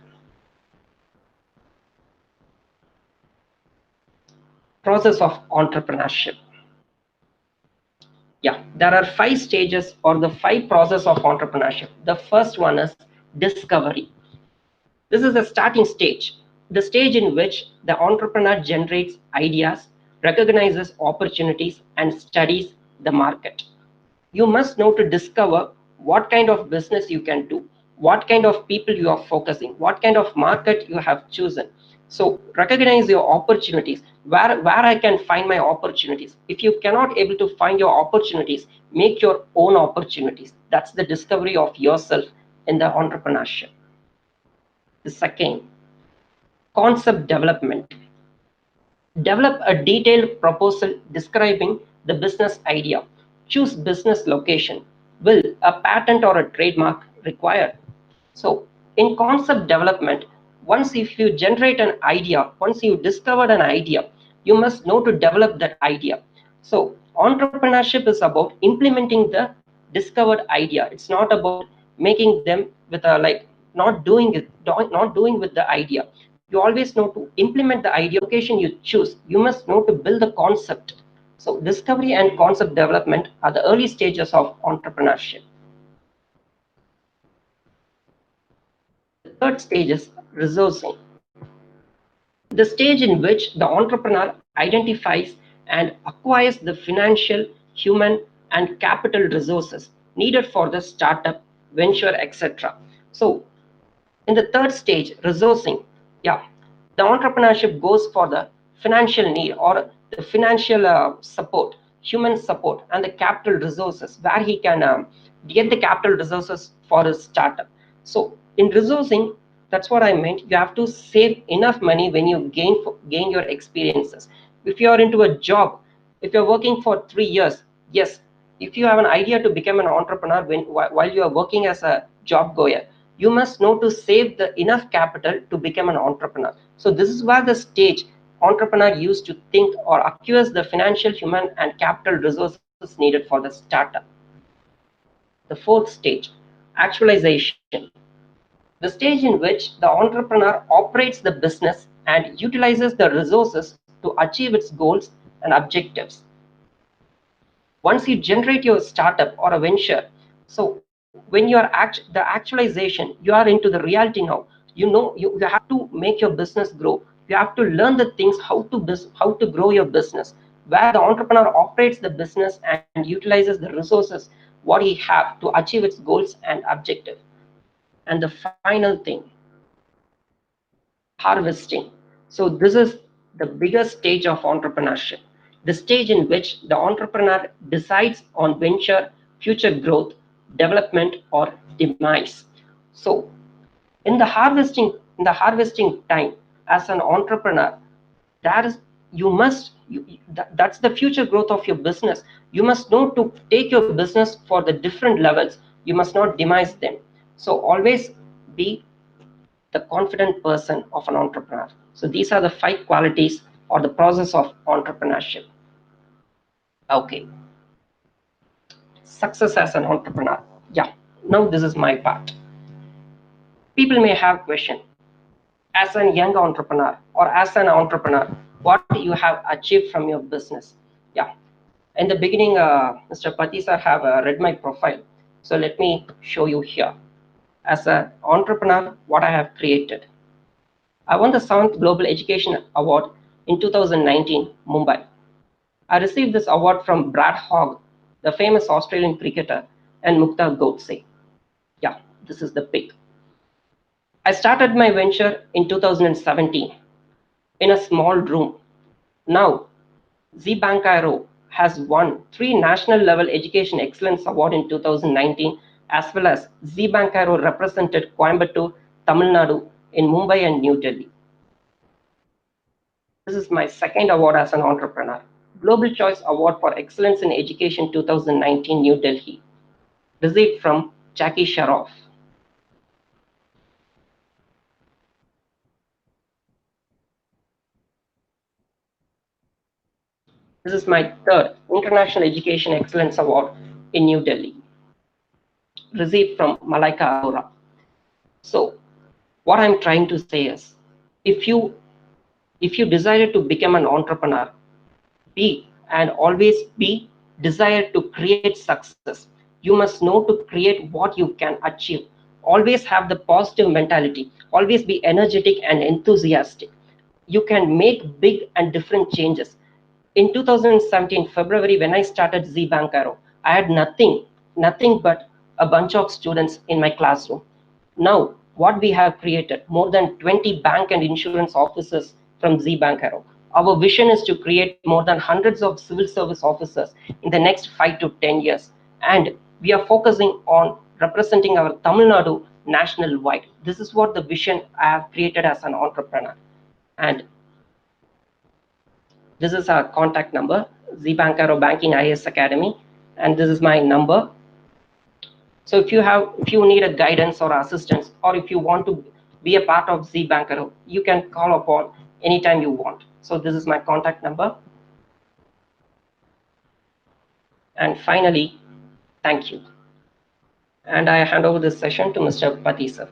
Process of entrepreneurship. Yeah, there are 5 stages or the 5 process of entrepreneurship. The first one is discovery. This is the starting stage, the stage in which the entrepreneur generates ideas, recognizes opportunities, and studies the market. You must know to discover what kind of business you can do, what kind of people you are focusing, what kind of market you have chosen. So recognize your opportunities, where I can find my opportunities. If you cannot able to find your opportunities, make your own opportunities. That's the discovery of yourself in the entrepreneurship. The second, concept development. Develop a detailed proposal describing the business idea. Choose business location. Will a patent or a trademark required? So in concept development, once if you generate an idea, once you discovered an idea, you must know to develop that idea. So entrepreneurship is about implementing the discovered idea. It's not about making them with a like not doing it, not doing with the idea. You always know to implement the idea. Location you choose, you must know to build the concept. So discovery and concept development are the early stages of entrepreneurship. The third stage is resourcing, the stage in which the entrepreneur identifies and acquires the financial, human, and capital resources needed for the startup, venture, etc. So in the third stage, resourcing, yeah, the entrepreneurship goes for the financial need or the financial support, human support, and the capital resources where he can get the capital resources for his startup. So in resourcing, that's what I meant. You have to save enough money when you gain your experiences. If you are into a job, if you're working for 3 years, yes, if you have an idea to become an entrepreneur while you are working as a job goer, you must know to save the enough capital to become an entrepreneur. So this is where the stage entrepreneur used to think or acquires the financial, human, and capital resources needed for the startup. The fourth stage, actualization, the stage in which the entrepreneur operates the business and utilizes the resources to achieve its goals and objectives. Once you generate your startup or a venture, so when you are the actualization, you are into the reality now. You have to make your business grow. You have to learn the things how to grow your business, where the entrepreneur operates the business and utilizes the resources what he have to achieve its goals and objective. And the final thing, harvesting. So this is the biggest stage of entrepreneurship, the stage in which the entrepreneur decides on venture, future growth, development, or demise. So in the harvesting time, as an entrepreneur, that is that's the future growth of your business. You must know to take your business for the different levels. You must not demise them. So always be the confident person of an entrepreneur. So these are the 5 qualities or the process of entrepreneurship. Okay, success as an entrepreneur. Yeah, now this is my part. People may have question, as a young entrepreneur or as an entrepreneur, what you have achieved from your business. Yeah, in the beginning, Mr. Pati sir have read my profile. So let me show you here. As an entrepreneur, what I have created. I won the 7th Global Education Award in 2019, Mumbai. I received this award from Brad Hogg, the famous Australian cricketer, and Mukta Godse. Yeah, this is the pic. I started my venture in 2017 in a small room. Now, Zbankairo has won 3 national level education excellence award in 2019, as well as Zbankairo represented Coimbatore, Tamil Nadu in Mumbai and New Delhi. This is my 2nd award as an entrepreneur. Global Choice Award for Excellence in Education 2019, New Delhi. Received from Jackie Sharoff. This is my 3rd International Education Excellence Award in New Delhi. Received from Malaika Arora. So what I'm trying to say is, if you decided to become an entrepreneur, be and always be desire to create success. You must know to create what you can achieve. Always have the positive mentality. Always be energetic and enthusiastic. You can make big and different changes. In 2017 February, when I started Z Bank Arrow, I had nothing but a bunch of students in my classroom. Now, what we have created, more than 20 bank and insurance officers from Z Bank Arrow. Our vision is to create more than hundreds of civil service officers in the next 5 to 10 years. And we are focusing on representing our Tamil Nadu national wide. This is what the vision I have created as an entrepreneur. And this is our contact number, Z Bank Arrow Banking IAS Academy, and this is my number. So if you need a guidance or assistance, or if you want to be a part of Z Bank Arrow, you can call upon anytime you want. So this is my contact number. And finally, thank you. And I hand over this session to Mr. Pati sir.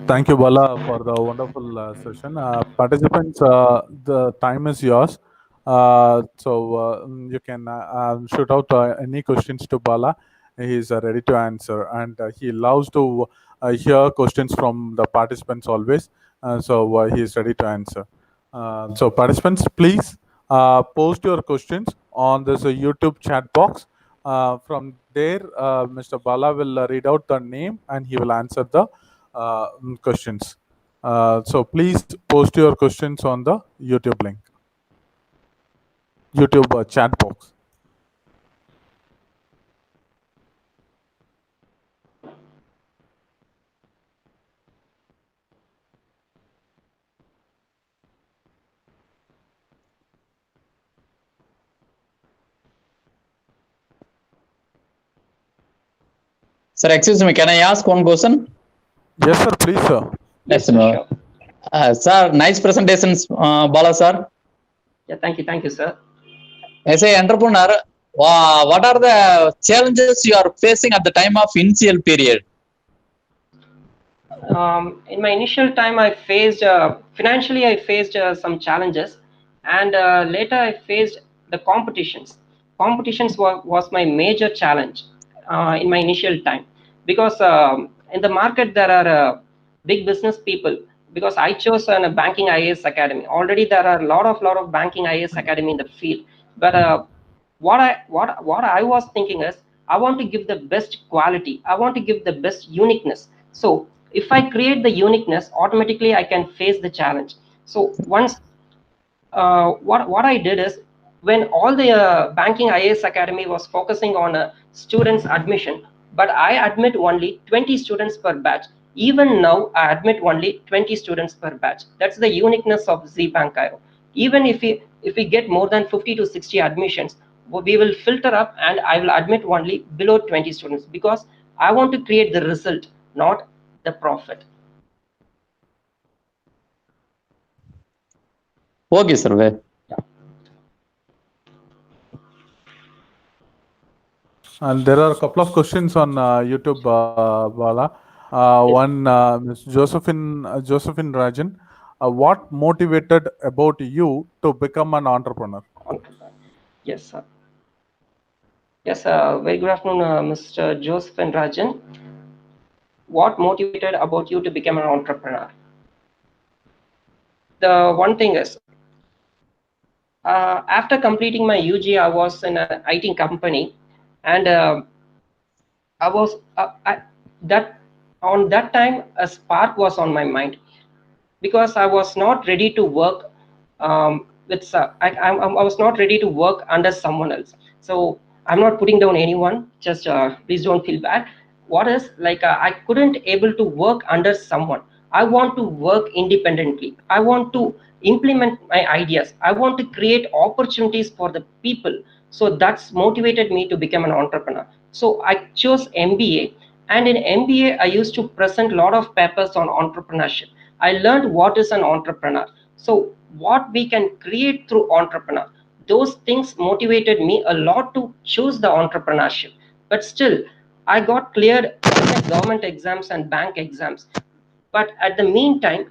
Thank you, Bala, for the wonderful session. Participants, the time is yours. So you can shoot out any questions to Bala. He is ready to answer, and he loves to hear questions from the participants always. So he is ready to answer. So participants, please post your questions on this YouTube chat box. From there, Mr. Bala will read out the name and he will answer the questions. So please post your questions on the YouTube link, YouTube chat box. Sir, excuse me, can I ask one question? Yes, sir. Please, sir. Yes, sir, no. sure. Sir, nice presentations, Bala sir. Yeah, thank you, sir. As an entrepreneur, what are the challenges you are facing at the time of initial period? In my initial time, I faced financially, I faced some challenges, and later I faced the competitions. Competitions was my major challenge in my initial time, because in the market there are big business people. Because I chose a banking IAS academy. Already there are a lot of banking IAS academy in the field, but what I was thinking is, I want to give the best quality. I want to give the best uniqueness. So if I create the uniqueness, automatically I can face the challenge. So once what I did is, when all the banking IAS academy was focusing on students admission, but I admit only 20 students per batch. Even now I admit only 20 students per batch. That's the uniqueness of Z Bank IO. Even if we get more than 50 to 60 admissions, we will filter up and I will admit only below 20 students, because I want to create the result, not the profit. Okay, sir. And there are a couple of questions on YouTube, Bala. One, Ms. Josephine Rajan. What motivated about you to become an entrepreneur? Yes, sir. Yes, very good afternoon, Mr. Joseph and Rajan. What motivated about you to become an entrepreneur? The one thing is, after completing my UG, I was in an IT company, and I was that on that time a spark was on my mind, because I was not ready to work I was not ready to work under someone else. So I'm not putting down anyone. Just please don't feel bad. What is like I couldn't able to work under someone. I want to work independently. I want to implement my ideas. I want to create opportunities for the people. So that's motivated me to become an entrepreneur. So I chose MBA, and in MBA I used to present a lot of papers on entrepreneurship. I learned what is an entrepreneur. So what we can create through entrepreneur, those things motivated me a lot to choose the entrepreneurship. But still, I got cleared all my government exams and bank exams. But at the meantime,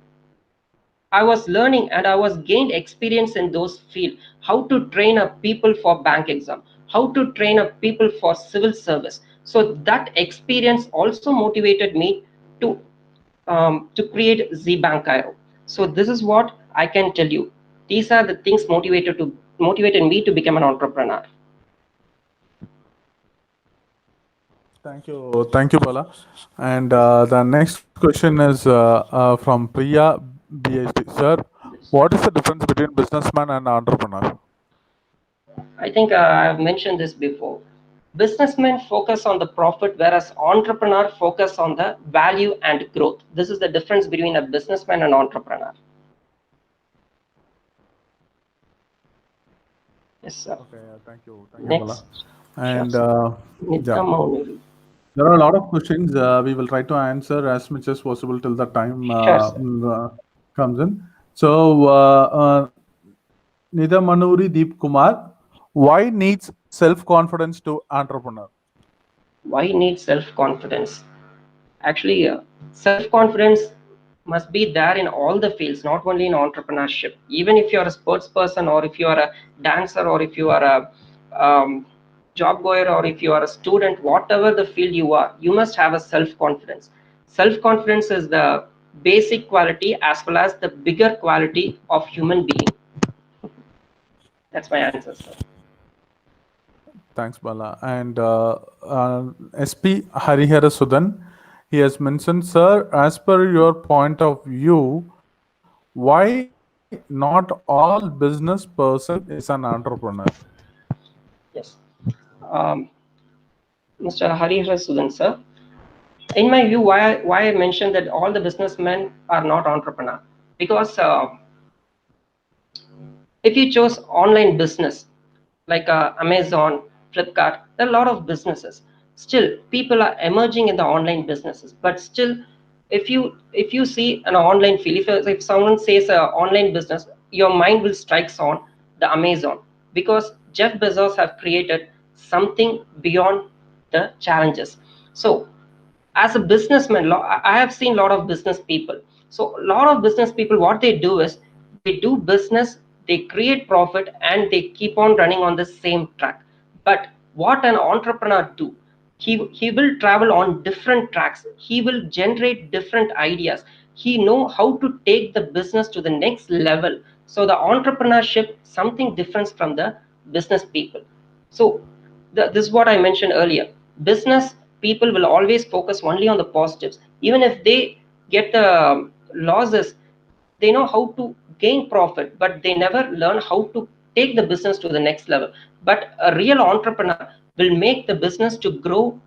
I was learning and I was gained experience in those field. How to train up people for bank exam, how to train up people for civil service. So that experience also motivated me to create Z Bank Cairo. So this is what I can tell you. These are the things motivated me to become an entrepreneur. Thank you, Bala. And the next question is from Priya BHD. Sir, what is the difference between businessman and entrepreneur? I think I've mentioned this before. Businessmen focus on the profit, whereas entrepreneur focus on the value and growth. This is the difference between a businessman and entrepreneur. Yes, sir. Okay, thank you, Bala. Next, And Nitya yeah, Maunuri. there are a lot of questions. We will try to answer as much as possible till the time Sure, sir. comes in. So, Nida Manuri Deep Kumar, why needs self confidence to entrepreneur? Why need self-confidence? Actually, self-confidence must be there in all the fields, not only in entrepreneurship. Even if you're a sports person, or if you are a dancer, or if you are a job goer, or if you are a student, whatever the field you are, you must have a self-confidence. Self-confidence is the basic quality as well as the bigger quality of human being. That's my answer, sir. Thanks, Bala. And SP Harihara Sudan, he has mentioned, sir, as per your point of view, why not all business person is an entrepreneur? Yes. Um, Mr. Harihar Sudan, sir. In my view, why I mentioned that all the businessmen are not entrepreneur, because if you chose online business like Amazon, Flipkart, there are a lot of businesses. Still, people are emerging in the online businesses. But still, if you see an online field, if someone says online business, your mind will strikes on the Amazon, because Jeff Bezos have created something beyond the challenges. So as a businessman, I have seen a lot of business people. So a lot of business people, what they do is they do business, they create profit, and they keep on running on the same track. But what an entrepreneur do, he will travel on different tracks, he will generate different ideas, he know how to take the business to the next level. So the entrepreneurship something different from the business people. So this is what I mentioned earlier. Business people will always focus only on the positives. Even if they get the losses, they know how to gain profit, but they never learn how to take the business to the next level. But a real entrepreneur will make the business to grow,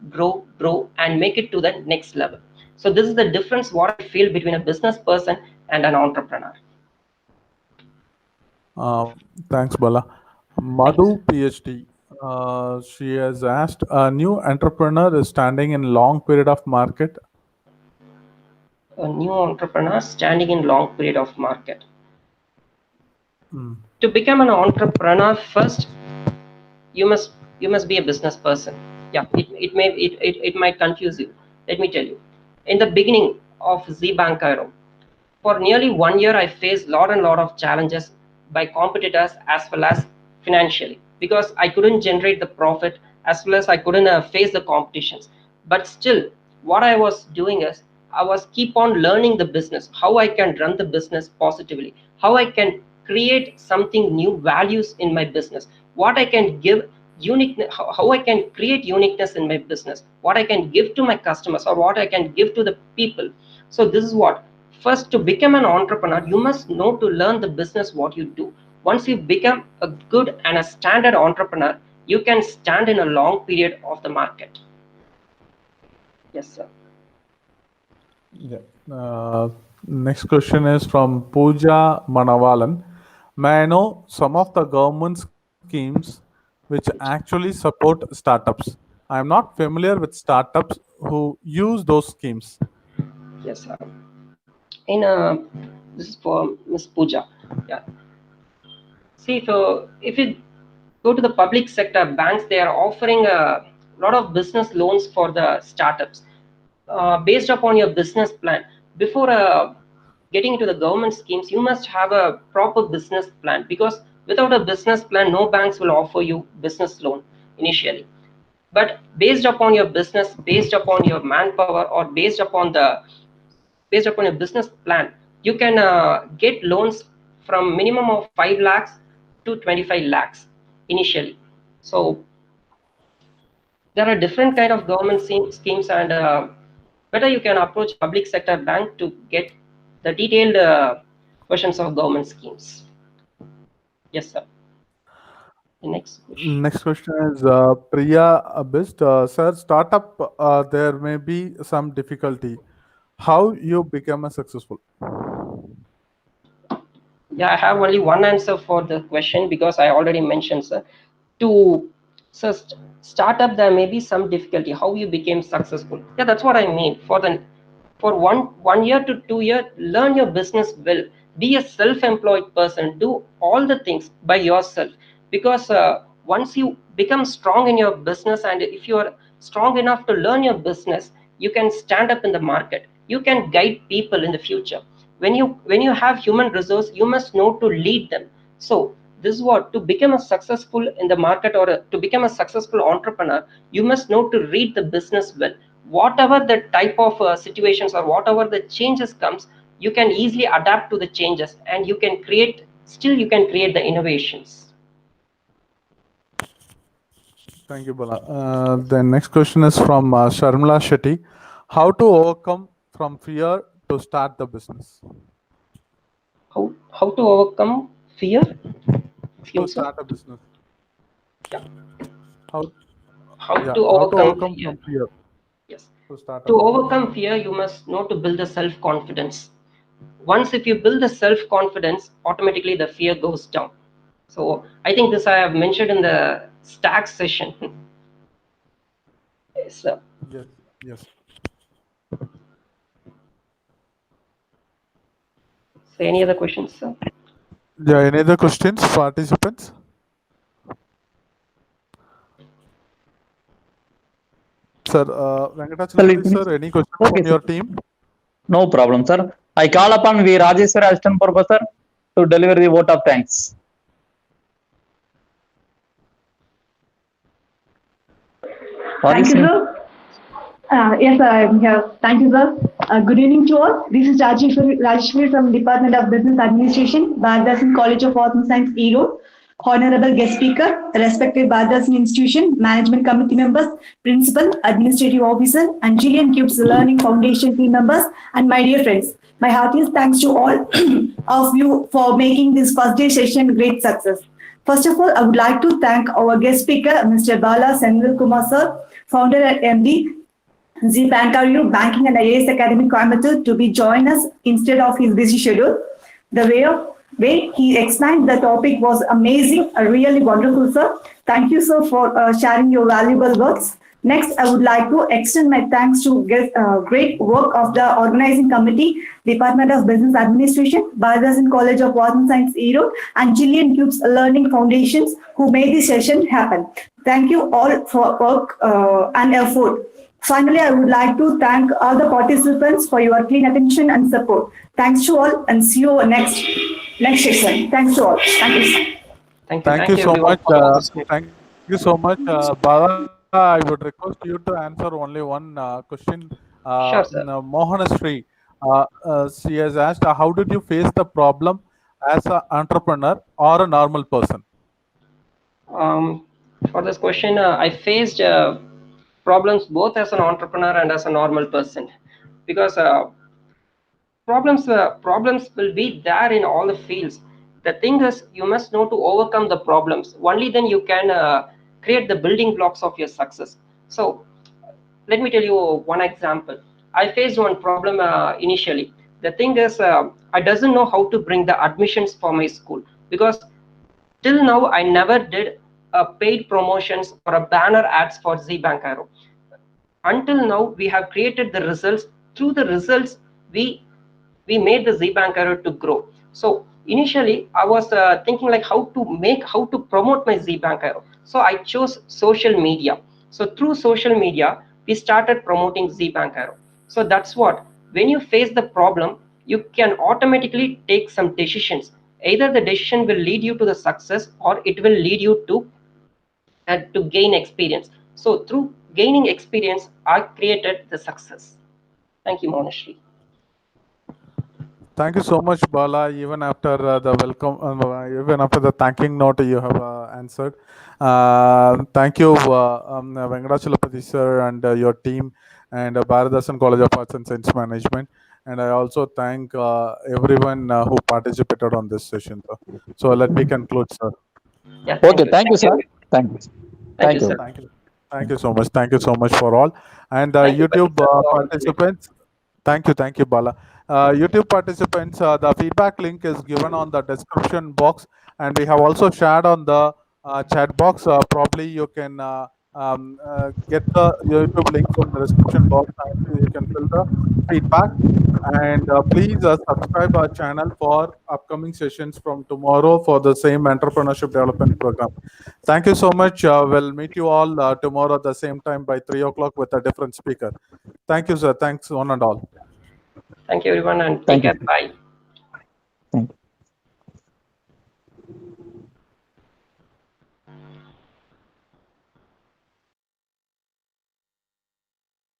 and make it to the next level. So this is the difference what I feel between a business person and an entrepreneur. Thanks, Bala. Madhu PhD. She has asked, a new entrepreneur is standing in long period of market. A new entrepreneur standing in long period of market. To become an entrepreneur, first you must be a business person. Yeah, it might confuse you. Let me tell you. In the beginning of Z Bank Cairo, for nearly 1 year, I faced lot of challenges by competitors as well as financially, because I couldn't generate the profit as well as I couldn't face the competitions. But still, what I was doing is I was keep on learning the business, how I can run the business positively, how I can create something new values in my business, what I can give unique, how I can create uniqueness in my business, what I can give to my customers or what I can give to the people. So this is what, first, to become an entrepreneur, you must know to learn the business what you do. Once you become a good and a standard entrepreneur, you can stand in a long period of the market. Yes, sir. Yeah. Next question is from Pooja Manavalan. May I know some of the government schemes which actually support startups? I am not familiar with startups who use those schemes. Yes, sir. In this is for Miss Pooja. Yeah. See, if you go to the public sector banks, they are offering a lot of business loans for the startups based upon your business plan. Before getting into the government schemes, you must have a proper business plan, because without a business plan, no banks will offer you business loan initially. But based upon your business, based upon your manpower, or based upon your business plan, you can get loans from minimum of 5 lakhs to 25 lakhs initially. So there are different kind of government schemes, and better you can approach public sector bank to get the detailed versions of government schemes. Yes, sir. The next question. Next question is Priya Abist. Sir, startup, there may be some difficulty. How you become a successful? Yeah, I have only one answer for the question, because I already mentioned, sir. To startup, there may be some difficulty. How you became successful? Yeah, that's what I mean. For 1 year to 2 year, learn your business well. Be a self-employed person. Do all the things by yourself, because once you become strong in your business, and if you are strong enough to learn your business, you can stand up in the market. You can guide people in the future. When you have human resource, you must know to lead them. So this is what, to become a successful in the market, or to become a successful entrepreneur, you must know to read the business well. Whatever the type of situations, or whatever the changes comes, you can easily adapt to the changes, and you can create the innovations. Thank you, Bala. The next question is from Sharmila Shetty. How to overcome from fear to start the business? How to overcome fear? To start a business. Yeah. How to to overcome overcome fear? from fear Yes. to start a To business? overcome fear, you must know to build the self-confidence. Once if you build the self-confidence, automatically the fear goes down. So I think this I have mentioned in the stacks session. Yes, sir. Yes. Yes. So any other questions, sir? Yeah. Any other questions, participants? Sir, Venkatachalapati sir, any questions Okay, from sir. your team? No problem, sir. I call upon V. Rajeshwar, Assistant Professor, to deliver the vote of thanks. Thank you, sir. Yes, sir, I'm here. Thank you, sir. Good evening to all. This is Rajeshwari from Department of Business Administration, Bharathidasan College of Arts and Science, Erode. Honorable guest speaker, respected Bharathidasan Institution, Management Committee members, Principal, Administrative Officer, and Chilean Cubes Learning Foundation team members, and my dear friends. My heartiest thanks to all of you for making this first day session great success. First of all, I would like to thank our guest speaker, Mr. Bala Senvil Kumar sir, founder at MD, Z Bankaru Banking and IAS Academy Coimbatore, to be join us instead of his busy schedule. The way he explained the topic was amazing, really wonderful, sir. Thank you, sir, for sharing your valuable words. Next, I would like to extend my thanks to great work of the organizing committee, Department of Business Administration, Bharathidasan College of Arts and Science, Erode, and Chilean Cubes Learning Foundations, who made this session happen. Thank you all for work and effort. Finally, I would like to thank all the participants for your keen attention and support. Thanks to all, and see you next session. Thanks to all. Thank you. Thank you so everyone much. for the opportunity. Thank you so much, Bala. I would request you to answer only one question. Sure, sir. Mohanasri, she has asked, how did you face the problem as an entrepreneur or a normal person? For this question, I faced problems both as an entrepreneur and as a normal person, because problems will be there in all the fields. The thing is, you must know to overcome the problems. Only then you can create the building blocks of your success. So let me tell you one example. I faced one problem initially. The thing is, I doesn't know how to bring the admissions for my school, because till now I never did a paid promotions or a banner ads for Z Bank Arrow. Until now, we have created the results. Through the results, we made the Z Bank Arrow to grow. So initially, I was thinking like how to promote my Z Bank Arrow. So I chose social media. So through social media, we started promoting Z Bank Arrow. So that's what, when you face the problem, you can automatically take some decisions. Either the decision will lead you to the success or it will lead you to gain experience. So through gaining experience, I created the success. Thank you, Monashri. Thank you so much, Bala. Even after the welcome, even after the thanking note you have answered. Thank you, Venkatachalapati sir and your team and Bharathidasan College of Arts and Science Management. And I also thank everyone who participated on this session. Sir. So let me conclude, sir. Yeah, Okay, thank you, sir. Thank you. Thank you, sir. Thank you. Thank you so much. Thank you so much for all. And Thank you, YouTube Pati, sir, for participants. Thank you, Bala. YouTube participants, the feedback link is given on the description box, and we have also shared on the chat box. Probably you can get the YouTube link from the description box, and you can fill the feedback. And please subscribe our channel for upcoming sessions from tomorrow for the same entrepreneurship development program. Thank you so much. We'll meet you all tomorrow at the same time by 3 o'clock with a different speaker. Thank you, sir. Thanks, one and all. Thank you, everyone, and take Thank you. care. Bye.